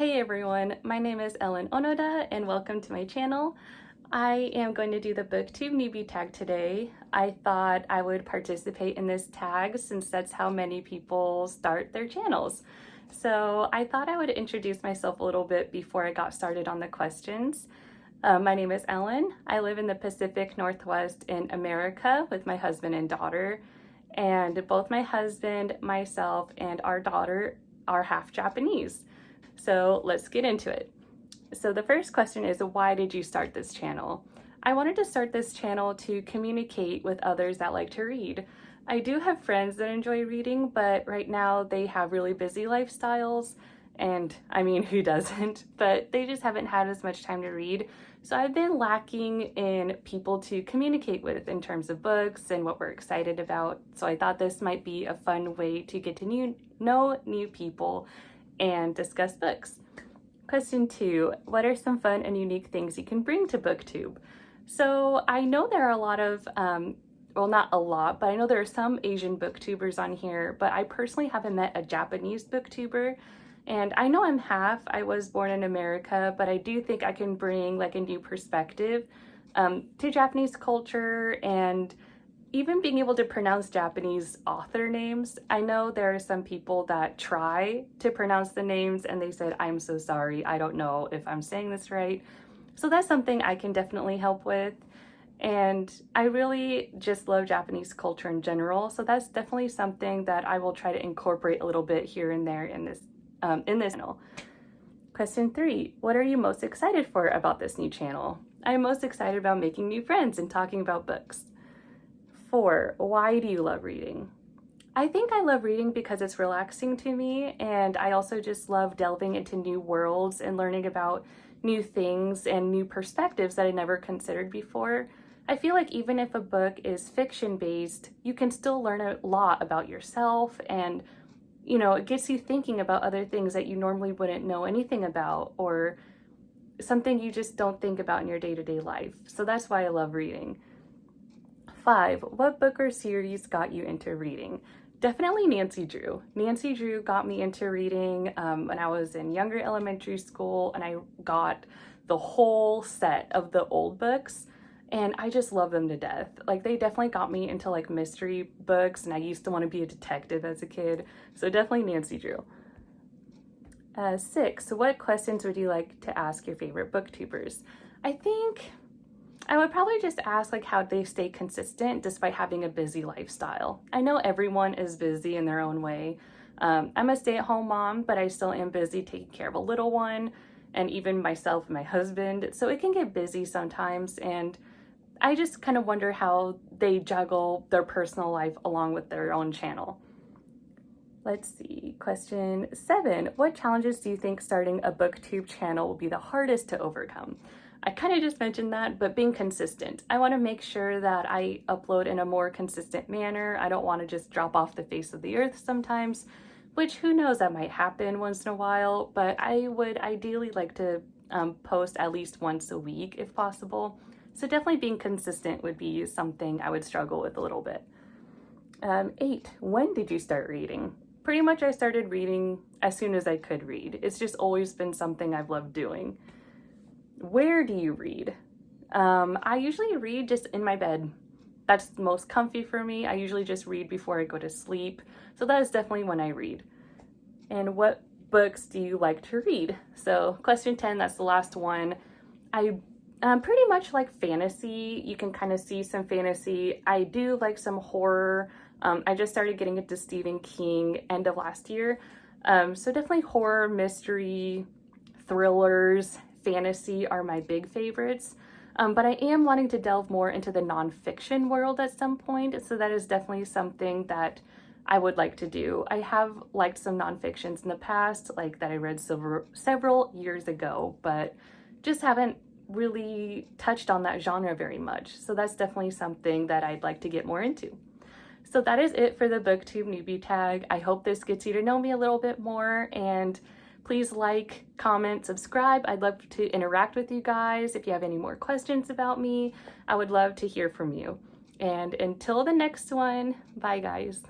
Hey everyone, my name is Ellen Onoda and welcome to my channel. I am going to do the Booktube Newbie Tag today. I thought I would participate in this tag since that's how many people start their channels. So I thought I would introduce myself a little bit before I got started on the questions. My name is Ellen. I live in the Pacific Northwest in America with my husband and daughter. And both my husband, myself, and our daughter are half Japanese. So let's get into it. So the first question is, why did you start this channel? I wanted to start this channel to communicate with others that like to read. I do have friends that enjoy reading, but right now they have really busy lifestyles, and I mean, who doesn't? But they just haven't had as much time to read. So I've been lacking in people to communicate with in terms of books and what we're excited about. So I thought this might be a fun way to get to know new people and discuss books. Question 2, what are some fun and unique things you can bring to BookTube? So I know there are a lot of, well, not a lot, but I know there are some Asian booktubers on here, but I personally haven't met a Japanese booktuber. And I know I'm half, I was born in America, but I do think I can bring like a new perspective to Japanese culture and even being able to pronounce Japanese author names. I know there are some people that try to pronounce the names and they said, I'm so sorry, I don't know if I'm saying this right. So that's something I can definitely help with. And I really just love Japanese culture in general. So that's definitely something that I will try to incorporate a little bit here and there in this channel. Question 3, what are you most excited for about this new channel? I'm most excited about making new friends and talking about books. 4, why do you love reading? I think I love reading because it's relaxing to me, and I also just love delving into new worlds and learning about new things and new perspectives that I never considered before. I feel like even if a book is fiction-based, you can still learn a lot about yourself, and you know, it gets you thinking about other things that you normally wouldn't know anything about, or something you just don't think about in your day-to-day life. So that's why I love reading. 5, what book or series got you into reading? Definitely Nancy Drew. Nancy Drew got me into reading when I was in younger elementary school, and I got the whole set of the old books, and I just love them to death. Like, they definitely got me into like mystery books, and I used to want to be a detective as a kid, so definitely Nancy Drew. 6, what questions would you like to ask your favorite booktubers? I think I would probably just ask like how they stay consistent despite having a busy lifestyle. I know everyone is busy in their own way. I'm a stay-at-home mom, but I still am busy taking care of a little one, and even myself and my husband. So it can get busy sometimes, and I just kind of wonder how they juggle their personal life along with their own channel. Let's see, question 7. What challenges do you think starting a BookTube channel will be the hardest to overcome? I kind of just mentioned that, but being consistent. I want to make sure that I upload in a more consistent manner. I don't want to just drop off the face of the earth sometimes, which who knows, that might happen once in a while, but I would ideally like to post at least once a week if possible. So definitely being consistent would be something I would struggle with a little bit. 8, when did you start reading? Pretty much I started reading as soon as I could read. It's just always been something I've loved doing. Where do you read? I usually read just in my bed. That's the most comfy for me. I usually just read before I go to sleep. So that is definitely when I read. And what books do you like to read? So question 10, that's the last one. I pretty much like fantasy. You can kind of see some fantasy. I do like some horror. I just started getting into Stephen King end of last year. So definitely horror, mystery, thrillers, fantasy are my big favorites, but I am wanting to delve more into the nonfiction world at some point, so that is definitely something that I would like to do. I have liked some nonfictions in the past, like that I read several years ago, but just haven't really touched on that genre very much, so that's definitely something that I'd like to get more into. So that is it for the Booktube Newbie Tag. I hope this gets you to know me a little bit more, and please like, comment, subscribe. I'd love to interact with you guys. If you have any more questions about me, I would love to hear from you. And until the next one, bye guys.